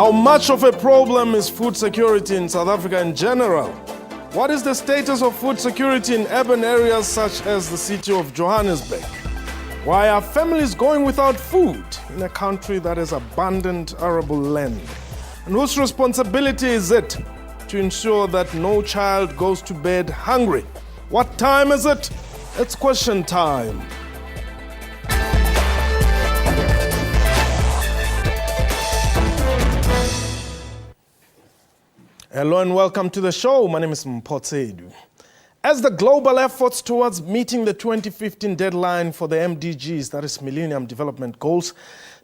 How much of a problem is food security in South Africa in general? What is the status of food security in urban areas such as the city of Johannesburg? Why are families going without food in a country that has abundant arable land? And whose responsibility is it to ensure that no child goes to bed hungry? What time is it? It's question time. Hello and welcome to the show. My name is Mpotsedu. As the global efforts towards meeting the 2015 deadline for the MDGs, that is Millennium Development Goals,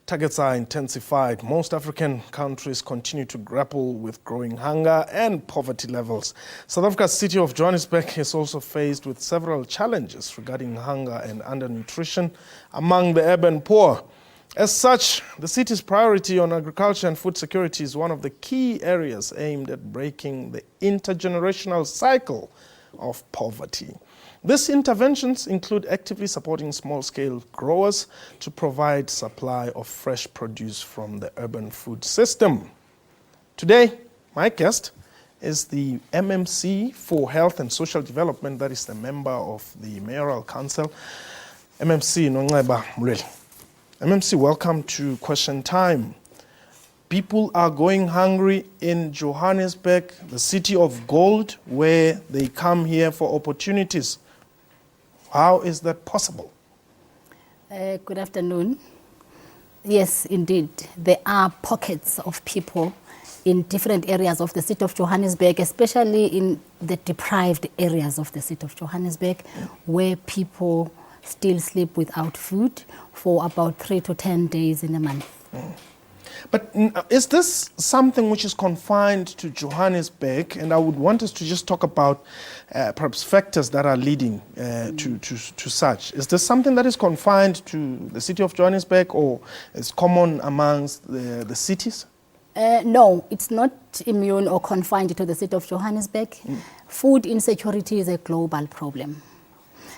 targets are intensified, most African countries continue to grapple with growing hunger and poverty levels. South Africa's city of Johannesburg is also faced with several challenges regarding hunger and undernutrition among the urban poor. As such, the city's priority on agriculture and food security is one of the key areas aimed at breaking the intergenerational cycle of poverty. These interventions include actively supporting small-scale growers to provide supply of fresh produce from the urban food system. Today, my guest is the MMC for Health and Social Development, that is the member of the Mayoral Council, MMC Nongeba Mleli. MMC, welcome to Question Time. People are going hungry in Johannesburg, the city of gold, where they come here for opportunities. How is that possible? Good afternoon. Yes, indeed. There are pockets of people in different areas of the city of Johannesburg, especially in the deprived areas of the city of Johannesburg, where people still sleep without food for about 3 to 10 days in a month. But is this something which is confined to Johannesburg? And I would want us to just talk about perhaps factors that are leading to such. Is this something that is confined to the city of Johannesburg or is common amongst the cities? No, it's not immune or confined to the city of Johannesburg. Food insecurity is a global problem.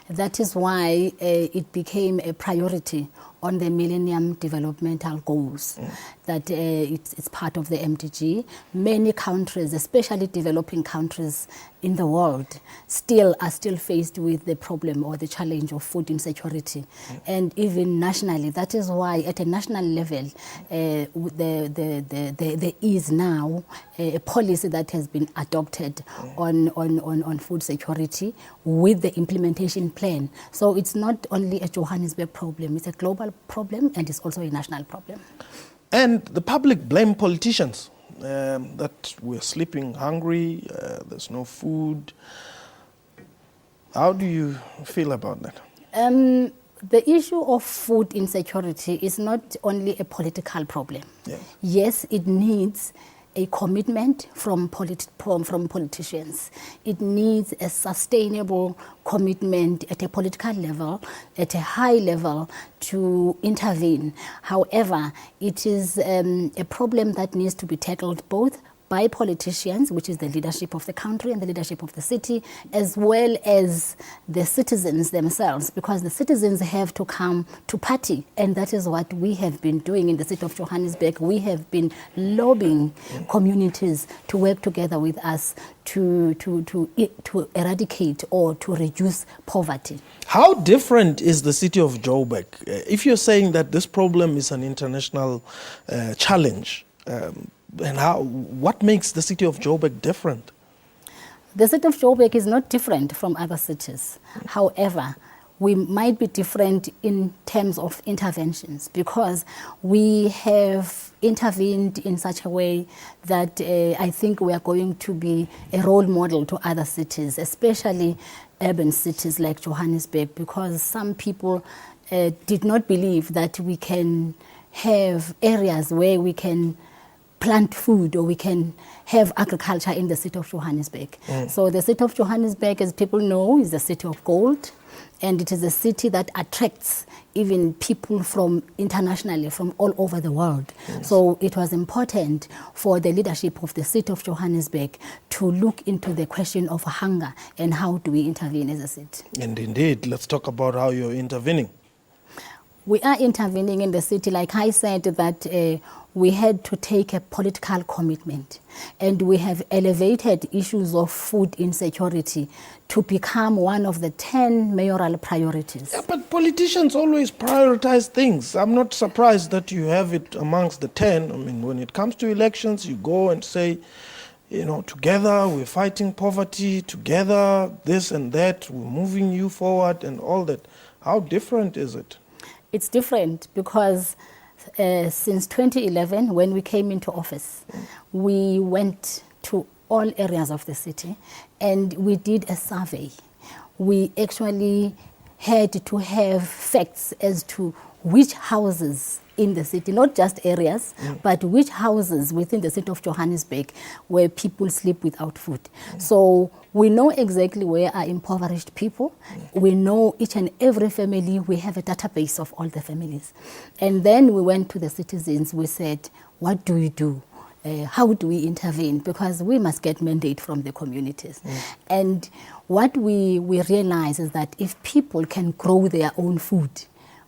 That is why it became a priority on the Millennium Developmental Goals, that it's part of the MDG. Many countries, especially developing countries in the world, are still faced with the problem or the challenge of food insecurity. And even nationally, that is why at a national level, there is now a policy that has been adopted on food security with the implementation plan. So it's not only a Johannesburg problem, it's a global problem and it's also a national problem. And the public blame politicians that we're sleeping hungry, there's no food. How do you feel about that? The issue of food insecurity is not only a political problem. Yeah. Yes, it needs a commitment from politicians. It needs a sustainable commitment at a political level, at a high level to intervene. However, it is a problem that needs to be tackled both by politicians, which is the leadership of the country and the leadership of the city, as well as the citizens themselves, because the citizens have to come to party, and that is what we have been doing in the city of Johannesburg. We have been lobbying communities to work together with us to eradicate or to reduce poverty. How different is the city of Joburg? If you're saying that this problem is an international challenge, and what makes the city of Joburg different? The city of Joburg is not different from other cities. However, we might be different in terms of interventions because we have intervened in such a way that I think we are going to be a role model to other cities, especially urban cities like Johannesburg, because some people did not believe that we can have areas where we can plant food or we can have agriculture in the city of Johannesburg. So the city of Johannesburg, as people know, is the city of gold, and it is a city that attracts even people from internationally, from all over the world. Yes. So it was important for the leadership of the city of Johannesburg to look into the question of hunger and how do we intervene as a city. And indeed, let's talk about how you're intervening. We are intervening in the city, like I said, that we had to take a political commitment, and we have elevated issues of food insecurity to become one of the 10 mayoral priorities. Yeah, but politicians always prioritize things. I'm not surprised that you have it amongst the 10. I mean, when it comes to elections, you go and say, you know, together we're fighting poverty, together this and that, we're moving you forward and all that. How different is it? It's different because since 2011, when we came into office, we went to all areas of the city and we did a survey. We actually had to have facts as to which houses in the city, not just areas, but which houses within the city of Johannesburg where people sleep without food. So we know exactly where are impoverished people. We know each and every family. We have a database of all the families. And then we went to the citizens. We said, what do we do? How do we intervene? Because we must get mandate from the communities. And what we realize is that if people can grow their own food,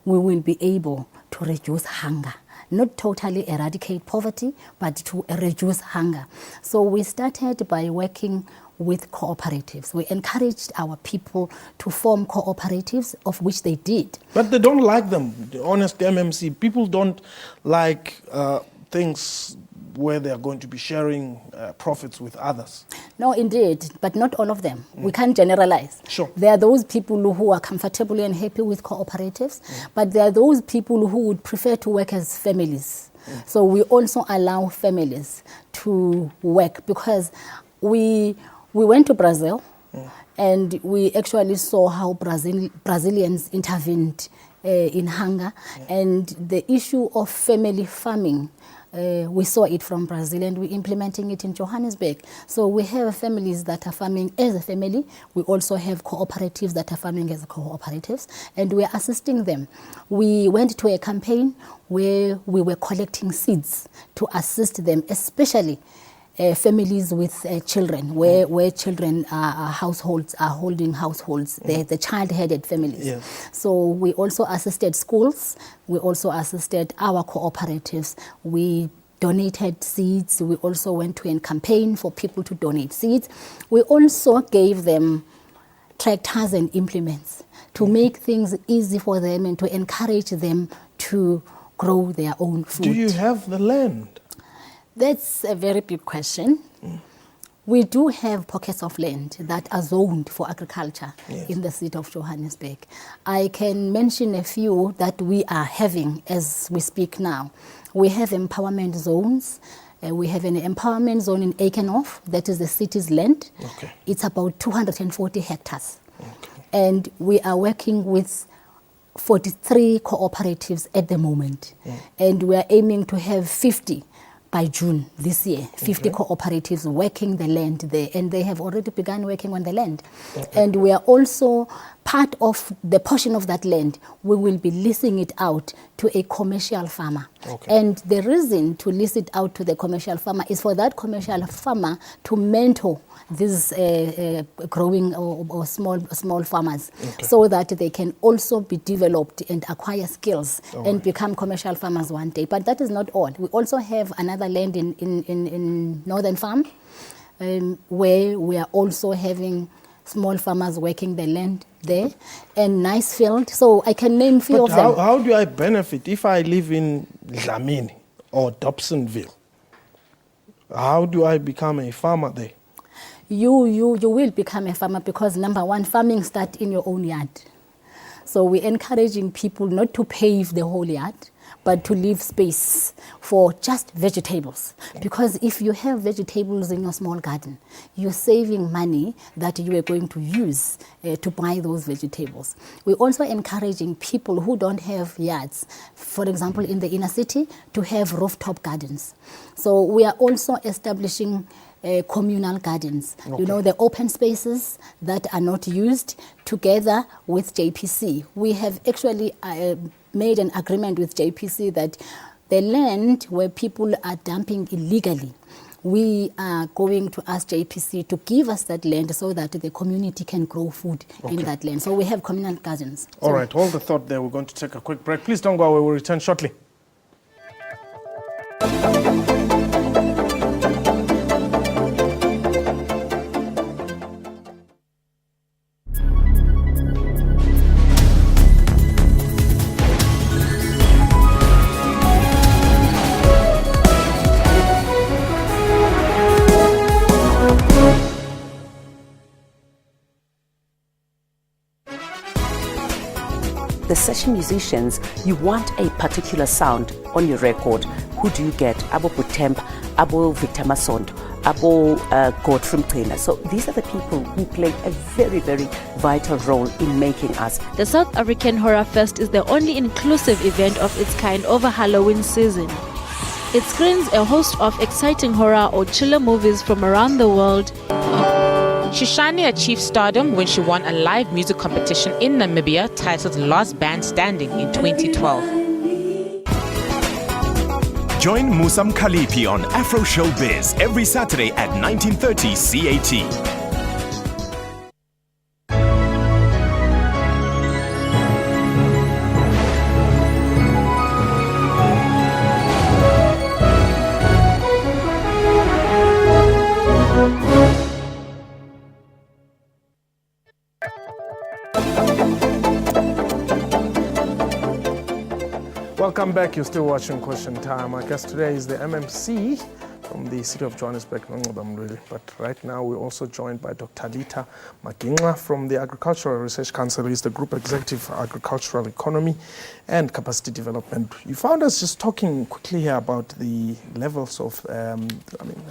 we will be able to reduce hunger. Not totally eradicate poverty, but to reduce hunger. So we started by working with cooperatives. We encouraged our people to form cooperatives, of which they did. But they don't like them, the honest MMC. People don't like things where they are going to be sharing profits with others. No, indeed, but not all of them. We can't generalize. Sure. There are those people who are comfortable and happy with cooperatives, but there are those people who would prefer to work as families. So we also allow families to work because we went to Brazil and we actually saw how Brazilians intervened in hunger, and the issue of family farming. We saw it from Brazil and we're implementing it in Johannesburg. So we have families that are farming as a family. We also have cooperatives that are farming as cooperatives, and we're assisting them. We went to a campaign where we were collecting seeds to assist them, especially families with children, where children are holding households, the child-headed families. Yes. So we also assisted schools. We also assisted our cooperatives. We donated seeds. We also went to a campaign for people to donate seeds. We also gave them tractors and implements to make things easy for them and to encourage them to grow their own food. Do you have the land? That's a very big question. We do have pockets of land that are zoned for agriculture in the city of Johannesburg. I can mention a few that we are having as we speak now. We have empowerment zones. We have an empowerment zone in Eikenhof, that is the city's land. Okay. It's about 240 hectares. Okay. And we are working with 43 cooperatives at the moment. And we are aiming to have 50 by June this year, 50 cooperatives working the land there, and they have already begun working on the land. And we are also part of the portion of that land, we will be leasing it out to a commercial farmer. And the reason to lease it out to the commercial farmer is for that commercial farmer to mentor these growing or small farmers, so that they can also be developed and acquire skills and become commercial farmers one day. But that is not all. We also have another land in Northern Farm, where we are also having small farmers working the land there, and nice field. So I can name few of them. How do I benefit if I live in Dlamini or Dobsonville? How do I become a farmer there? You will become a farmer because, number one, farming starts in your own yard. So we're encouraging people not to pave the whole yard, but to leave space for just vegetables. Because if you have vegetables in your small garden, you're saving money that you are going to use to buy those vegetables. We're also encouraging people who don't have yards, for example, in the inner city, to have rooftop gardens. So we are also establishing communal gardens, you know, the open spaces that are not used, together with JPC. We have actually made an agreement with JPC that the land where people are dumping illegally, we are going to ask JPC to give us that land so that the community can grow food in that land. So we have communal gardens. All right, hold the thought there. We're going to take a quick break. Please don't go away. We'll return shortly. the session musicians, you want a particular sound on your record. Who do you get? Abo Butemp, Abo Victor Masond, Abo Godfrey Mchina. So these are the people who play a very, very vital role in making us. The South African Horror Fest is the only inclusive event of its kind over Halloween season. It screens a host of exciting horror or thriller movies from around the world. Shishani achieved stardom when she won a live music competition in Namibia titled Last Band Standing in 2012. Join Musam Khalipi on Afro Showbiz every Saturday at 19:30 CAT. Welcome back. You're still watching Question Time. Our guest today is the MMC from the city of Johannesburg, but right now we're also joined by Dr. Lita Maginxa from the Agricultural Research Council. He's the Group Executive for Agricultural Economy and Capacity Development. You found us just talking quickly here about the levels of,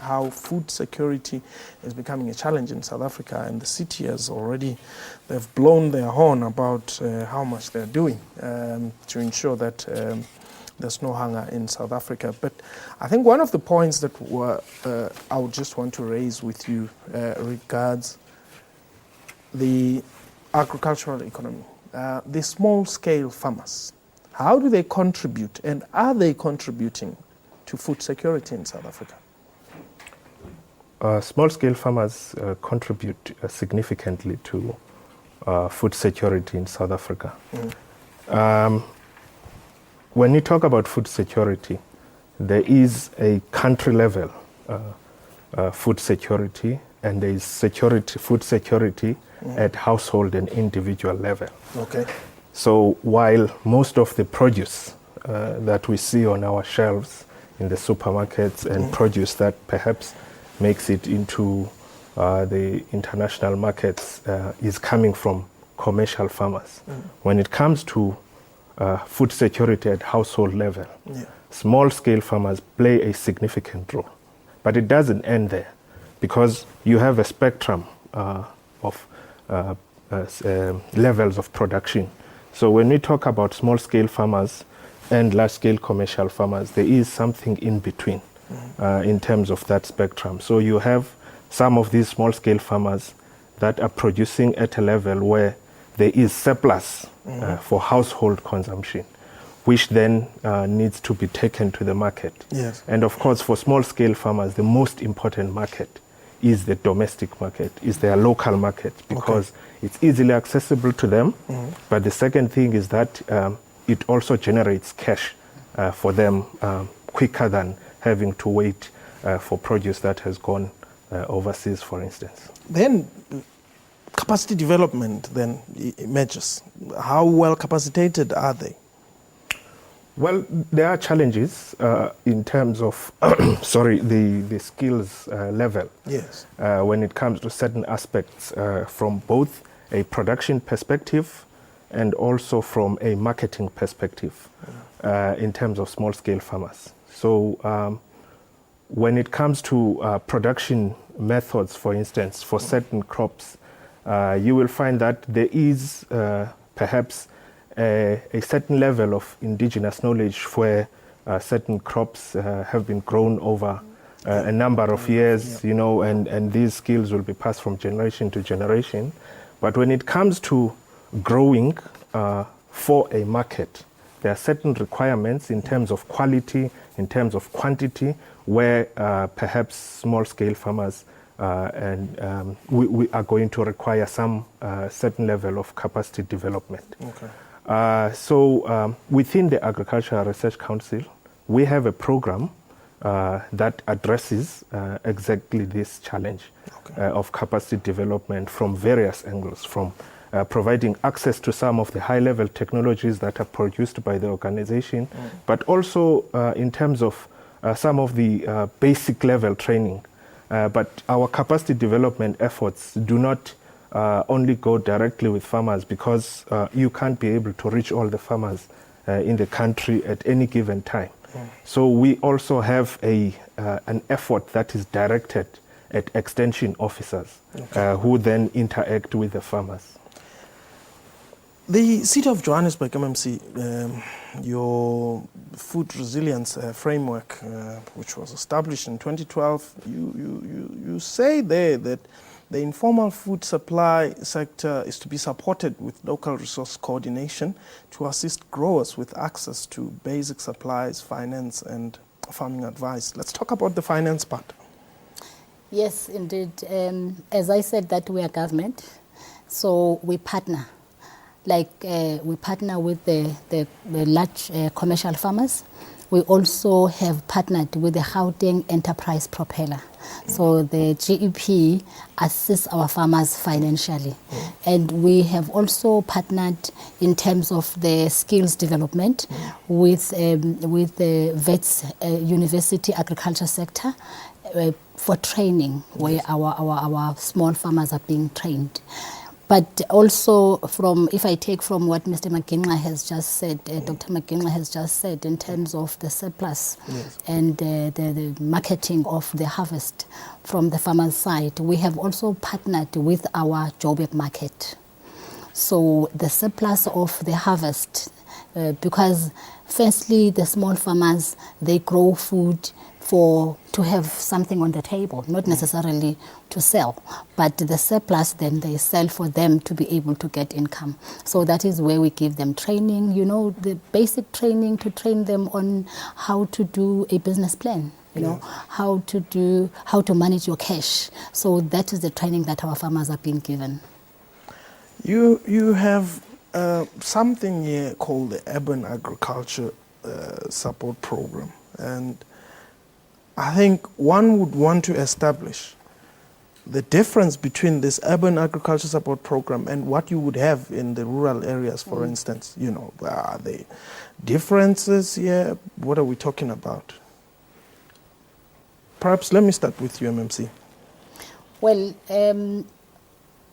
how food security is becoming a challenge in South Africa, and the city has already, they've blown their horn about how much they're doing to ensure that there's no hunger in South Africa. But I think one of the points that I would just want to raise with you regards the agricultural economy. The small-scale farmers, how do they contribute, and are they contributing to food security in South Africa? Small-scale farmers contribute significantly to food security in South Africa. When you talk about food security, there is a country-level food security, and there is food security at household and individual level. Okay. So while most of the produce that we see on our shelves in the supermarkets and produce that perhaps makes it into the international markets is coming from commercial farmers. When it comes to food security at household level, small-scale farmers play a significant role. But it doesn't end there, because you have a spectrum of levels of production. So when we talk about small-scale farmers and large-scale commercial farmers, there is something in between in terms of that spectrum. So you have some of these small-scale farmers that are producing at a level where there is surplus for household consumption, which then needs to be taken to the market. Yes. And of course, for small-scale farmers, the most important market is the domestic market, is their local market, because it's easily accessible to them. But the second thing is that it also generates cash for them quicker than having to wait for produce that has gone overseas, for instance. Then capacity development then emerges. How well capacitated are they? Well, there are challenges in terms of the skills level. Yes. When it comes to certain aspects from both a production perspective and also from a marketing perspective in terms of small-scale farmers. So when it comes to production methods, for instance, for certain crops, you will find that there is perhaps a certain level of indigenous knowledge where certain crops have been grown over a number of years, and these skills will be passed from generation to generation. But when it comes to growing for a market, there are certain requirements in terms of quality, in terms of quantity, where perhaps small-scale farmers we are going to require some certain level of capacity development. Okay. So within the Agricultural Research Council, we have a program that addresses exactly this challenge of capacity development from various angles, from providing access to some of the high-level technologies that are produced by the organization, but also in terms of some of the basic level training. But our capacity development efforts do not only go directly with farmers because you can't be able to reach all the farmers in the country at any given time. So we also have an effort that is directed at extension officers who then interact with the farmers. The City of Johannesburg, MMC, your food resilience framework, which was established in 2012, you say there that the informal food supply sector is to be supported with local resource coordination to assist growers with access to basic supplies, finance, and farming advice. Let's talk about the finance part. Yes, indeed. As I said, that we are government, so we partner. We partner with the large commercial farmers. We also have partnered with the Gauteng Enterprise Propeller. So the GEP assists our farmers financially. And we have also partnered in terms of the skills development with the Wits University Agriculture Sector for training, where our small farmers are being trained. But also if I take from what Mr. Maginqa has just said, Dr. Maginqa has just said in terms of the surplus and the marketing of the harvest from the farmer's side, we have also partnered with our Joburg market. So the surplus of the harvest, because firstly the small farmers, they grow food to have something on the table, not necessarily to sell, but the surplus then they sell for them to be able to get income. So that is where we give them training, the basic training to train them on how to do a business plan, how to manage your cash. So that is the training that our farmers are being given. You have something here called the Urban Agriculture Support Program, and I think one would want to establish the difference between this Urban Agriculture Support Program and what you would have in the rural areas, for instance. Are there differences here? What are we talking about? Perhaps let me start with you, MMC. Well,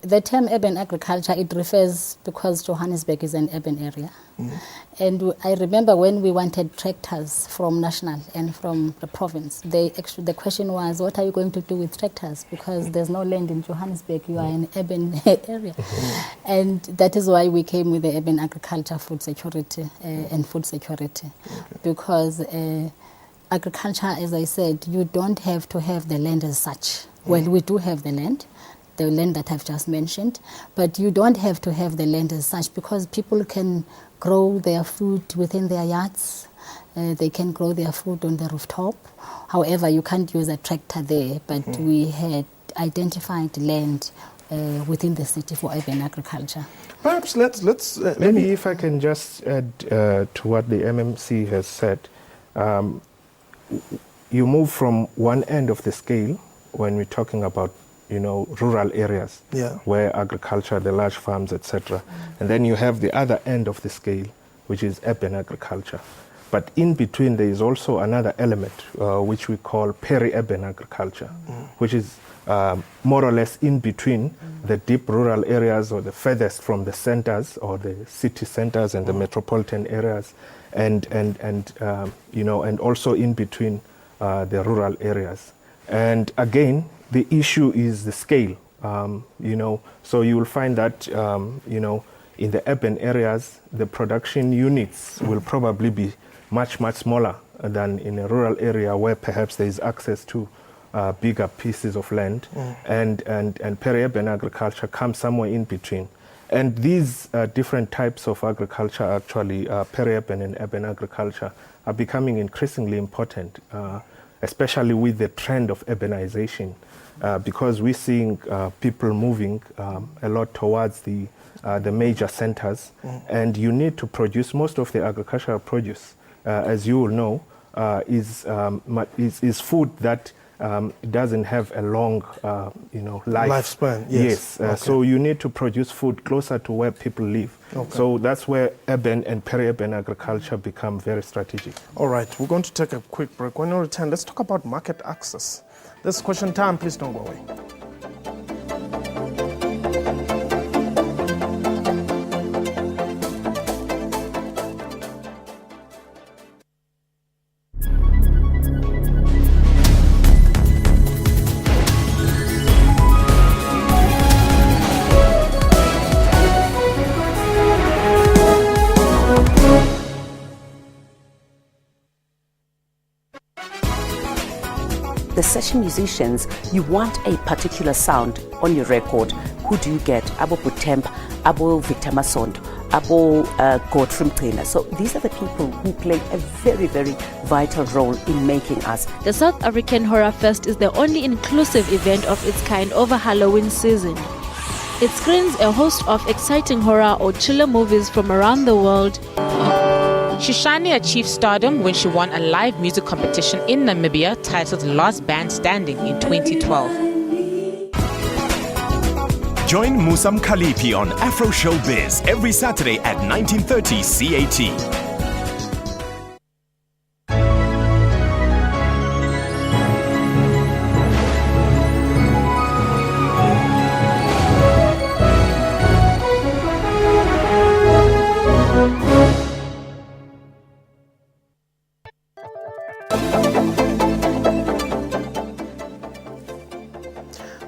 the term urban agriculture, it refers because Johannesburg is an urban area. And I remember when we wanted tractors from national and from the province, the question was, what are you going to do with tractors? Because there's no land in Johannesburg, you are an urban area. And that is why we came with the urban agriculture, food security and food security. Because agriculture, as I said, you don't have to have the land as such. Well, we do have the land that I've just mentioned, but you don't have to have the land as such, because people can grow their food within their yards. They can grow their food on the rooftop. However, you can't use a tractor there, but we had identified land within the city for urban agriculture. Perhaps let's maybe if I can just add to what the MMC has said. You move from one end of the scale when we're talking about rural areas where agriculture, the large farms, etc. And then you have the other end of the scale, which is urban agriculture. But in between, there is also another element, which we call peri-urban agriculture, which is more or less in between the deep rural areas, or the furthest from the centers, or the city centers and the metropolitan areas, and also in between the rural areas. And again, the issue is the scale, so you will find that, in the urban areas, the production units will probably be much, much smaller than in a rural area where perhaps there is access to bigger pieces of land, and peri-urban agriculture comes somewhere in between. And these different types of agriculture, actually, peri-urban and urban agriculture, are becoming increasingly important, especially with the trend of urbanization. Because we're seeing people moving a lot towards the major centers, and you need to produce most of the agricultural produce, as you will know, is food that doesn't have a long, lifespan. Yes. Okay. So you need to produce food closer to where people live. Okay. So that's where urban and peri-urban agriculture become very strategic. All right, we're going to take a quick break. When we return, let's talk about market access. This is Question Time. Please don't go away. session musicians, you want a particular sound on your record. Who do you get? Abo Butemp, Abo Vitamasond, Abo Godfrey Mqina. So these are the people who play a very, very vital role in making us. The South African Horror Fest is the only inclusive event of its kind over Halloween season. It screens a host of exciting horror or thriller movies from around the world. Shishani achieved stardom when she won a live music competition in Namibia titled Last Band Standing in 2012. Join Musa Mkhaliphi on Afro Showbiz every Saturday at 19:30 CAT.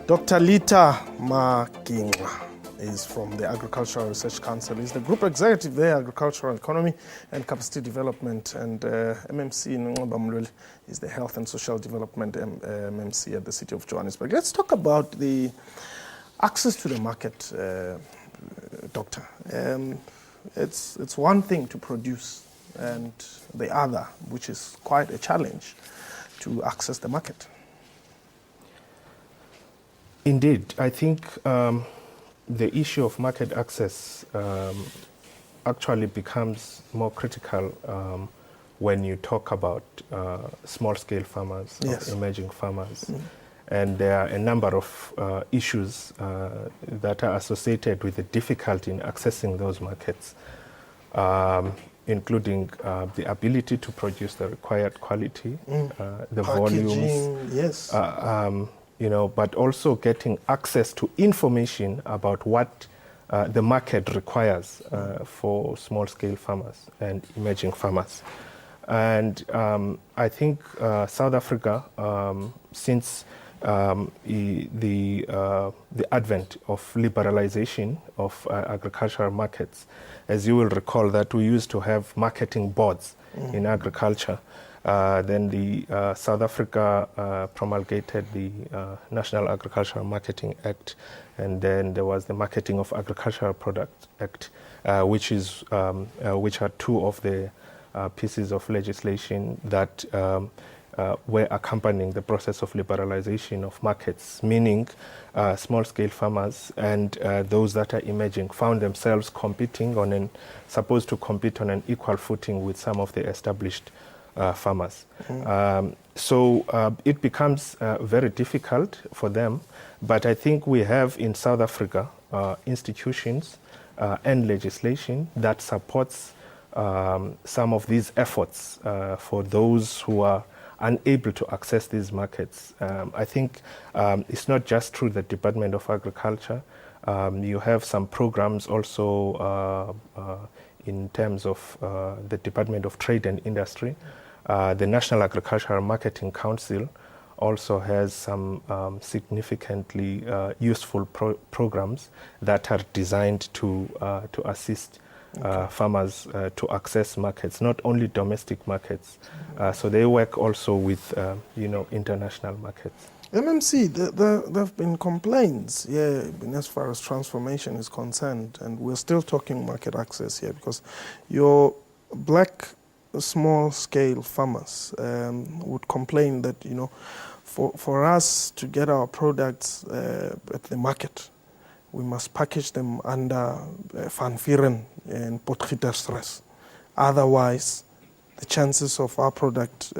Dr. Lita Makinga is from the Agricultural Research Council. He's the Group Executive there, Agricultural Economy and Capacity Development. And MMC Nqobamlweli is the Health and Social Development MMC at the City of Johannesburg. Let's talk about the access to the market, Doctor. It's one thing to produce and the other, which is quite a challenge, to access the market. Indeed, I think the issue of market access actually becomes more critical when you talk about small-scale farmers, yes, or emerging farmers. Mm. And there are a number of issues that are associated with the difficulty in accessing those markets, including the ability to produce the required quality, the packaging, volumes, yes, but also getting access to information about what the market requires for small-scale farmers and emerging farmers. And I think South Africa, since the advent of liberalization of agricultural markets, as you will recall that we used to have marketing boards in agriculture. Then the South Africa promulgated the National Agricultural Marketing Act, and then there was the Marketing of Agricultural Products Act, which are two of the pieces of legislation that were accompanying the process of liberalization of markets, meaning small-scale farmers and those that are emerging found themselves supposed to compete on an equal footing with some of the established farmers. So it becomes very difficult for them, but I think we have in South Africa institutions and legislation that supports some of these efforts for those who are unable to access these markets. I think it's not just through the Department of Agriculture. You have some programs also in terms of the Department of Trade and Industry. The National Agricultural Marketing Council also has some significantly useful programs that are designed to assist farmers to access markets, not only domestic markets. So they work also with international markets. MMC, there have been complaints, as far as transformation is concerned, and we're still talking market access here, because your black small-scale farmers would complain that, for us to get our products at the market, we must package them under Van Vieren and potgietersstress. Otherwise, the chances of our product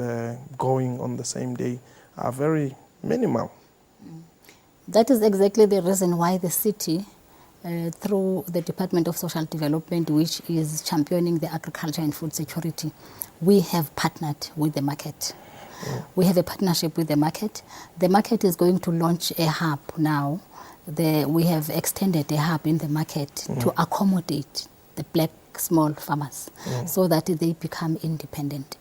going on the same day are very minimal. That is exactly the reason why the city, through the Department of Social Development, which is championing the agriculture and food security, we have partnered with the market. We have a partnership with the market. The market is going to launch a hub now. We have extended a hub in the market to accommodate the black small farmers so that they become independent.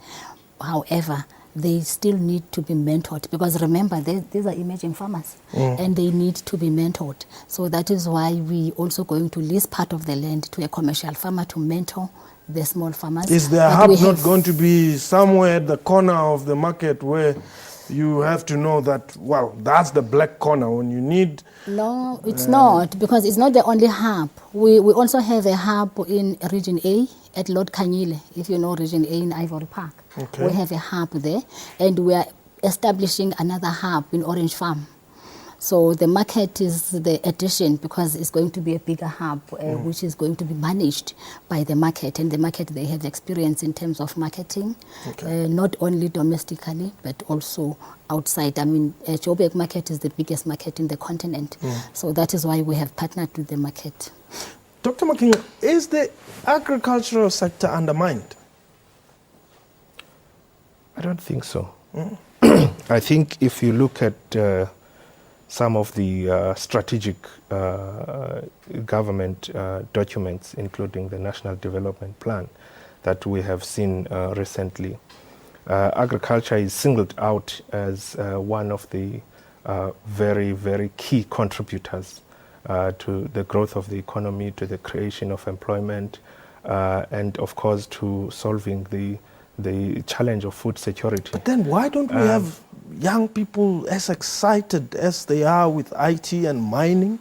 However, they still need to be mentored, because remember, these are emerging farmers and they need to be mentored. So that is why we also going to lease part of the land to a commercial farmer to mentor the small farmers. Is the hub not going to be somewhere at the corner of the market where, you have to know that, well, that's the black corner when you need... No, it's not, because it's not the only hub. We also have a hub in Region A at Lord Kanyile, if you know Region A in Ivory Park. Okay. We have a hub there, and we are establishing another hub in Orange Farm. So the market is the addition, because it's going to be a bigger hub, which is going to be managed by the market. And the market, they have experience in terms of marketing, not only domestically, but also outside. I mean, Joburg market is the biggest market in the continent. So that is why we have partnered with the market. Dr. Makinga, is the agricultural sector undermined? I don't think so. I think if you look at some of the strategic government documents, including the National Development Plan that we have seen recently, agriculture is singled out as one of the very, very key contributors to the growth of the economy, to the creation of employment, and of course to solving the challenge of food security. But then why don't we have young people as excited as they are with IT and mining?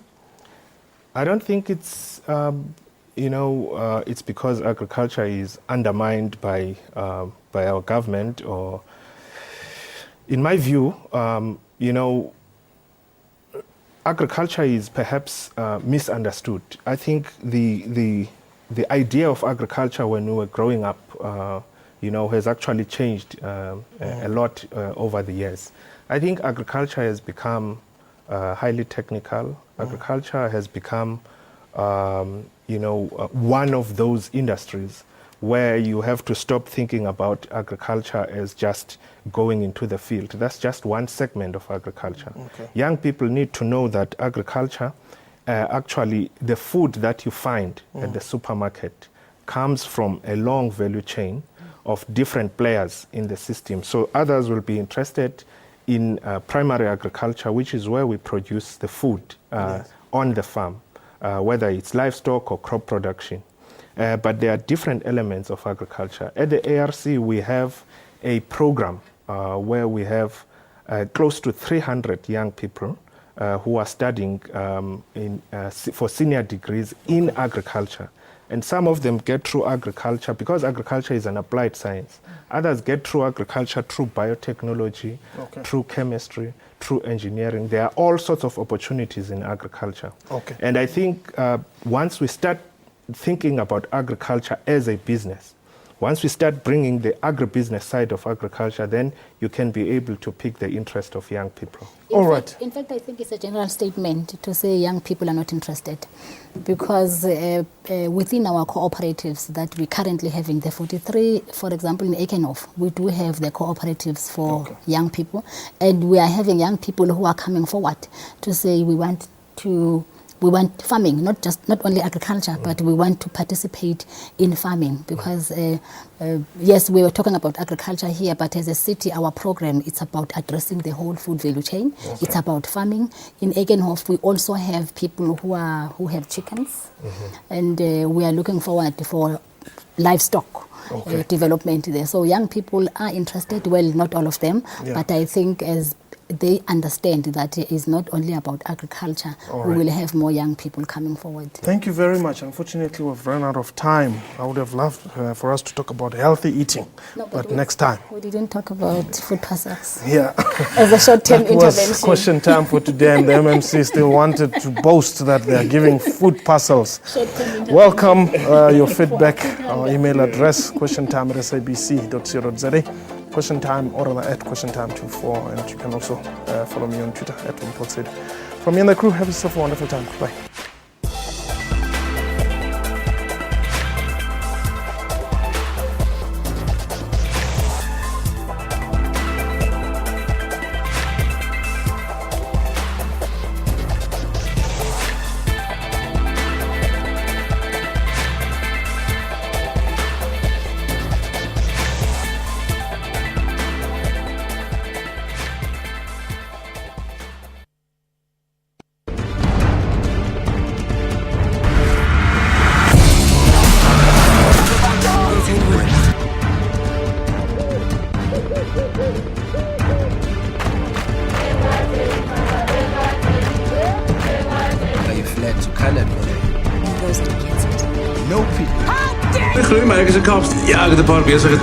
I don't think it's, it's because agriculture is undermined by our government, or, in my view, agriculture is perhaps misunderstood. I think the idea of agriculture when we were growing up has actually changed a lot over the years. I think agriculture has become highly technical. Agriculture has become, one of those industries where you have to stop thinking about agriculture as just going into the field. That's just one segment of agriculture. Young people need to know that agriculture, actually the food that you find at the supermarket comes from a long value chain of different players in the system. So others will be interested in primary agriculture, which is where we produce the food on the farm, whether it's livestock or crop production. But there are different elements of agriculture. At the ARC, we have a program where we have close to 300 young people who are studying for senior degrees in agriculture. And some of them get through agriculture because agriculture is an applied science. Others get through agriculture through biotechnology, through chemistry, through engineering. There are all sorts of opportunities in agriculture. And I think once we start thinking about agriculture as a business, once we start bringing the agribusiness side of agriculture, then you can be able to pick the interest of young people. In fact, I think it's a general statement to say young people are not interested, because within our cooperatives that we currently have in the 43, for example, in Ekenhof, we do have the cooperatives for young people, and we are having young people who are coming forward to say we want farming, not only agriculture, but we want to participate in farming, because yes, we were talking about agriculture here, but as a city, our program, it's about addressing the whole food value chain. It's about farming. In Egenhof, we also have people who have chickens, and we are looking forward for livestock development there. So young people are interested, well, not all of them, but I think as they understand that it is not only about agriculture, we will have more young people coming forward. Thank you very much. Unfortunately, we've run out of time. I would have loved for us to talk about healthy eating, but next time. We didn't talk about food parcels. Yeah. As a short-term intervention. Was question time for today, and the MMC still wanted to boast that they are giving food parcels. Welcome your feedback. Our email address, questiontime@sabc.co.za. Question Time, or rather at Question Time 24, and you can also follow me on Twitter at @Mpotsedu. From me and the crew, have yourself a wonderful time. Goodbye. goes to gets it. No fee. Ik groei maar, ik is een kapst. Ja, ik heb een paar bezig.